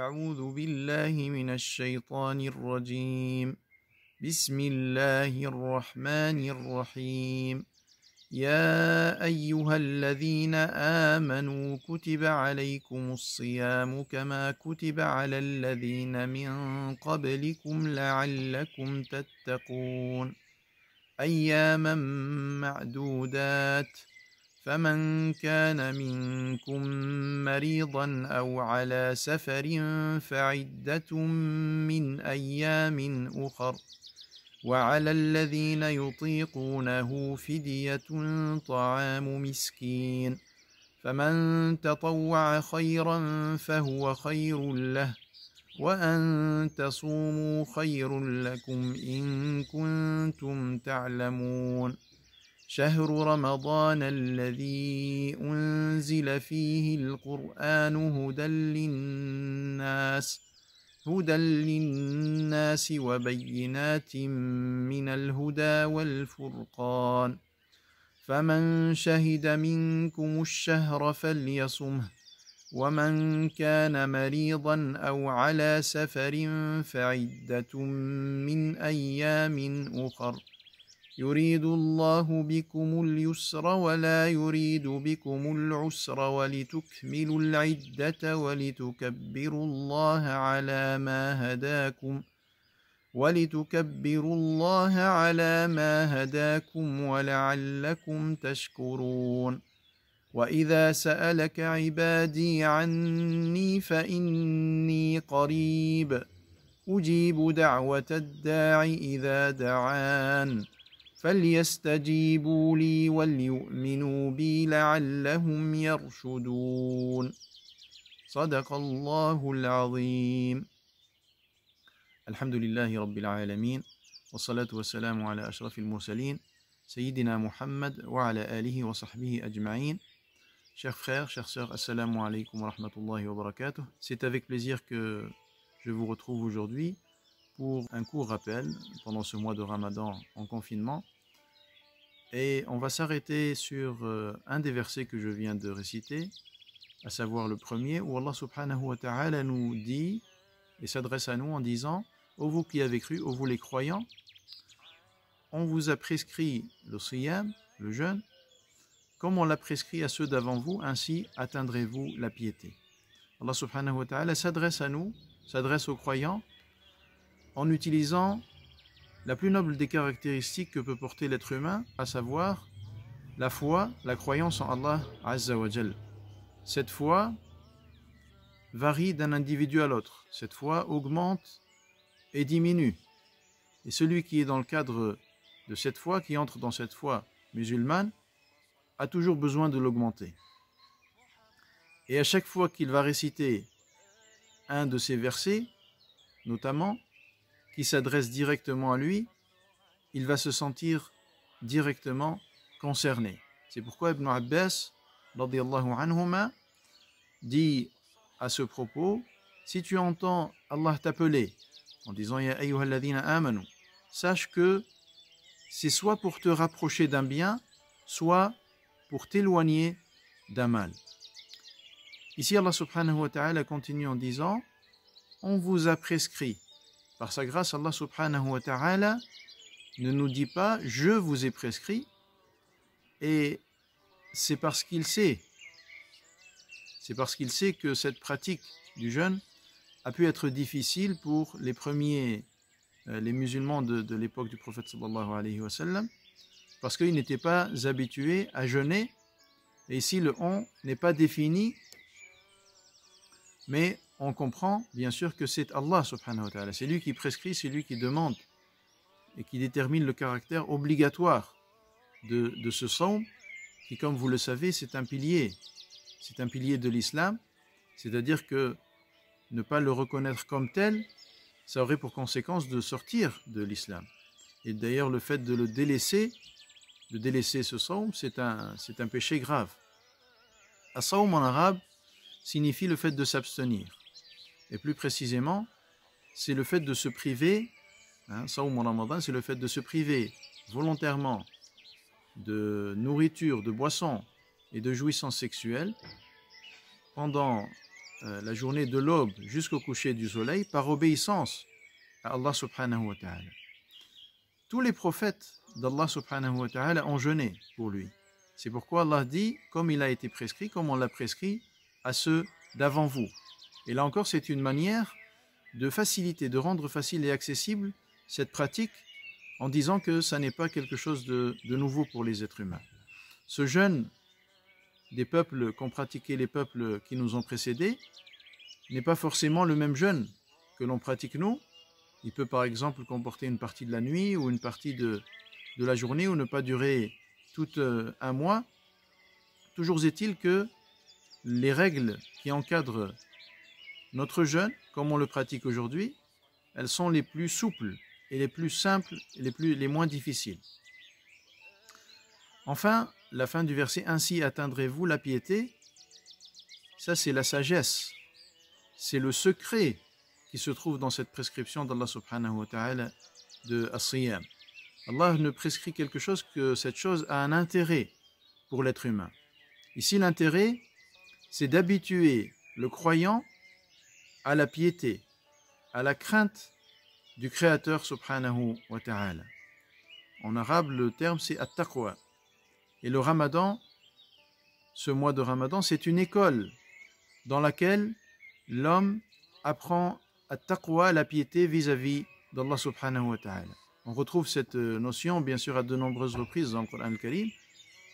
أعوذ بالله من الشيطان الرجيم بسم الله الرحمن الرحيم يا أيها الذين آمنوا كتب عليكم الصيام كما كتب على الذين من قبلكم لعلكم تتقون أياما معدودات فمن كان منكم مريضا أو على سفر فعدة من أيام أخر وعلى الذين يطيقونه فدية طعام مسكين فمن تطوع خيرا فهو خير له وأن تصوموا خير لكم إن كنتم تعلمون شهر رمضان الذي أنزل فيه القرآن هدى للناس وبينات من الهدى والفرقان فمن شهد منكم الشهر فليصمه ومن كان مريضا أو على سفر فعدة من أيام أخر يريد الله بكم اليسر ولا يريد بكم العسر ولتكملوا العدة ولتكبروا الله على ما هداكم ولعلكم تشكرون وإذا سألك عبادي عني فإني قريب أجيب دعوة الداع إذا دعان فليستجيبوا لي وليؤمنوا بي لعلهم يرشدون صدق الله العظيم الحمد لله رب العالمين والصلاة والسلام على أشرف المرسلين سيدنا Muhammad وعلى آله وصحبه أجمعين. Chers frères, chères sœurs, assalamu alaikum wa rahmatullahi wa barakatuh. C'est avec plaisir que je vous retrouve aujourd'hui pour un court rappel pendant ce mois de Ramadan en confinement. Et on va s'arrêter sur un des versets que je viens de réciter, à savoir le premier, où Allah subhanahu wa ta'ala nous dit et s'adresse à nous en disant « Ô vous qui avez cru, ô vous les croyants, on vous a prescrit le siyam, le jeûne, comme on l'a prescrit à ceux d'avant vous, ainsi atteindrez-vous la piété. » Allah subhanahu wa ta'ala s'adresse à nous, s'adresse aux croyants, en utilisant la plus noble des caractéristiques que peut porter l'être humain, à savoir la foi, la croyance en Allah Azza wa Jal. Cette foi varie d'un individu à l'autre. Cette foi augmente et diminue. Et celui qui est dans le cadre de cette foi, qui entre dans cette foi musulmane, a toujours besoin de l'augmenter. Et à chaque fois qu'il va réciter un de ces versets, notamment, qui s'adresse directement à lui, il va se sentir directement concerné. C'est pourquoi Ibn Abbas, radiyallahu anhuma, dit à ce propos, si tu entends Allah t'appeler en disant Ya ayyuhalladhina amanu, sache que c'est soit pour te rapprocher d'un bien, soit pour t'éloigner d'un mal. Ici Allah subhanahu wa ta'ala continue en disant, on vous a prescrit. Par sa grâce, Allah subhanahu wa ta'ala ne nous dit pas « je vous ai prescrit » et c'est parce qu'il sait que cette pratique du jeûne a pu être difficile pour les premiers, les musulmans de l'époque du prophète sallallahu alayhi wa sallam, parce qu'ils n'étaient pas habitués à jeûner, et ici le « on » n'est pas défini, mais on comprend bien sûr que c'est Allah subhanahu wa ta'ala, c'est lui qui prescrit, c'est lui qui demande et qui détermine le caractère obligatoire de ce sawm, qui comme vous le savez c'est un pilier de l'islam, c'est-à-dire que ne pas le reconnaître comme tel, ça aurait pour conséquence de sortir de l'islam. Et d'ailleurs le fait de délaisser ce sawm, c'est un péché grave. As-sawm en arabe signifie le fait de s'abstenir. Et plus précisément, c'est le fait de se priver, Sawm Ramadan, c'est le fait de se priver volontairement de nourriture, de boissons et de jouissances sexuelles pendant la journée de l'aube jusqu'au coucher du soleil par obéissance à Allah subhanahu wa ta'ala. Tous les prophètes d'Allah subhanahu wa ta'ala ont jeûné pour lui. C'est pourquoi Allah dit, comme il a été prescrit, comme on l'a prescrit à ceux d'avant vous. Et là encore, c'est une manière de faciliter, de rendre facile et accessible cette pratique en disant que ça n'est pas quelque chose de nouveau pour les êtres humains. Ce jeûne des peuples qu'ont pratiqué les peuples qui nous ont précédés n'est pas forcément le même jeûne que l'on pratique nous. Il peut par exemple comporter une partie de la nuit ou une partie de la journée ou ne pas durer tout un mois. Toujours est-il que les règles qui encadrent notre jeûne, comme on le pratique aujourd'hui, elles sont les plus souples et les plus simples et les moins difficiles. Enfin, la fin du verset « Ainsi atteindrez-vous la piété », ça c'est la sagesse, c'est le secret qui se trouve dans cette prescription d'Allah subhanahu wa ta'ala de as-siyam. Allah ne prescrit quelque chose que cette chose a un intérêt pour l'être humain. Ici l'intérêt, c'est d'habituer le croyant à la piété, à la crainte du Créateur subhanahu wa ta'ala. En arabe, le terme c'est at-taqwa. Et le Ramadan, ce mois de Ramadan, c'est une école dans laquelle l'homme apprend at-taqwa, la piété vis-à-vis d'Allah subhanahu wa ta'ala. On retrouve cette notion, bien sûr, à de nombreuses reprises dans le Coran al-Karim.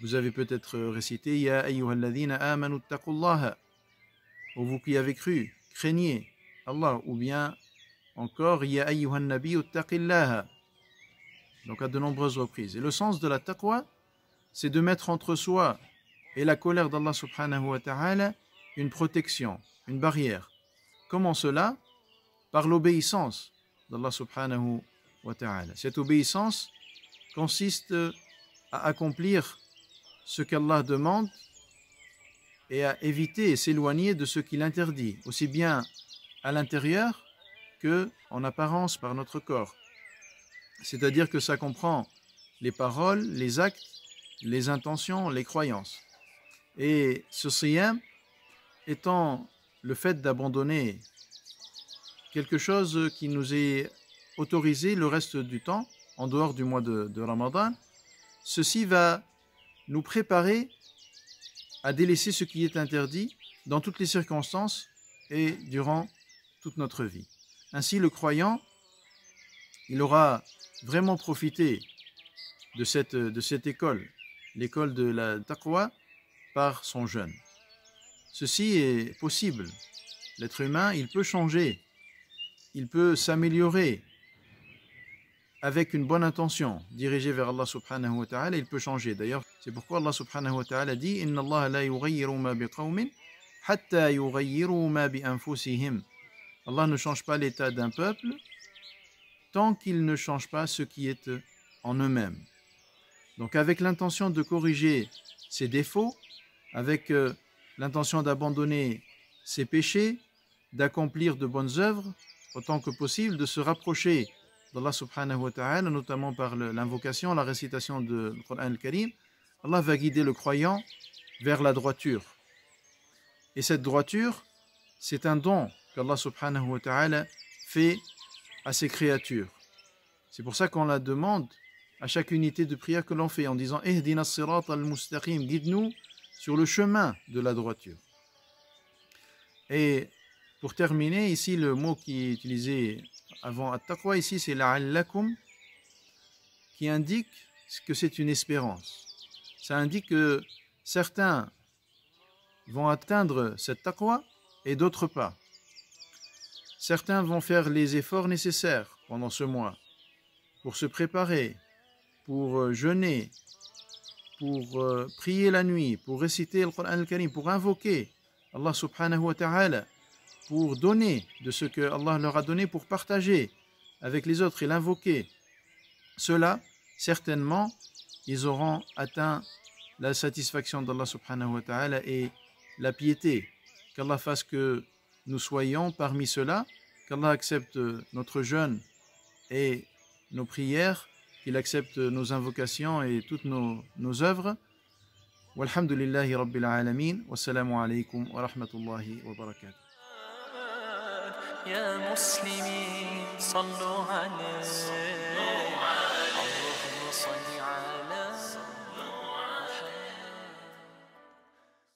Vous avez peut-être récité « Ya ayyuhalladhina amanu taqullaha » « Ô vous qui avez cru, craignez Allah » ou bien encore « Ya ayyuhan nabiyyu taqillaha » donc à de nombreuses reprises. Et le sens de la taqwa, c'est de mettre entre soi et la colère d'Allah subhanahu wa ta'ala une protection, une barrière. Comment cela? Par l'obéissance d'Allah subhanahu wa ta'ala. Cette obéissance consiste à accomplir ce qu'Allah demande et à éviter et s'éloigner de ce qu'il interdit, aussi bien à l'intérieur que en apparence par notre corps. C'est-à-dire que ça comprend les paroles, les actes, les intentions, les croyances. Et ce siyam étant le fait d'abandonner quelque chose qui nous est autorisé le reste du temps, en dehors du mois de Ramadan, ceci va nous préparer à délaisser ce qui est interdit dans toutes les circonstances et durant toute notre vie. Ainsi, le croyant, il aura vraiment profité de cette école, l'école de la taqwa, par son jeûne. Ceci est possible. L'être humain, il peut changer, il peut s'améliorer avec une bonne intention, dirigée vers Allah subhanahu wa ta'ala, il peut changer. D'ailleurs, c'est pourquoi Allah subhanahu wa ta'ala dit « Inna Allah la yughayyiru ma biqawmin hatta yughayyiru ma bi anfusihim » Allah ne change pas l'état d'un peuple tant qu'il ne change pas ce qui est en eux-mêmes. Donc avec l'intention de corriger ses défauts, avec l'intention d'abandonner ses péchés, d'accomplir de bonnes œuvres, autant que possible, de se rapprocher d'Allah subhanahu wa ta'ala, notamment par l'invocation, la récitation de Coran al-Karim, Allah va guider le croyant vers la droiture. Et cette droiture, c'est un don qu'Allah subhanahu wa ta'ala fait à ses créatures. C'est pour ça qu'on la demande à chaque unité de prière que l'on fait en disant « Ihdina as-sirat al-mustaqim » guide-nous sur le chemin de la droiture. Et pour terminer, ici le mot qui est utilisé avant at-taqwa, ici c'est la'allakum, qui indique que c'est une espérance. Ça indique que certains vont atteindre cette taqwa et d'autres pas. Certains vont faire les efforts nécessaires pendant ce mois pour se préparer, pour jeûner, pour prier la nuit, pour réciter le Coran al-Karim, pour invoquer Allah subhanahu wa ta'ala, pour donner de ce que Allah leur a donné, pour partager avec les autres et l'invoquer. Ceux-là, certainement, ils auront atteint la satisfaction d'Allah subhanahu wa ta'ala et la piété. Qu'Allah fasse que nous soyons parmi ceux-là, qu'Allah accepte notre jeûne et nos prières, qu'il accepte nos invocations et toutes nos œuvres. Walhamdulillahi rabbil alamin. Wassalamu alaykum wa rahmatullahi wa barakatuh. يا مسلمين صلوا عليه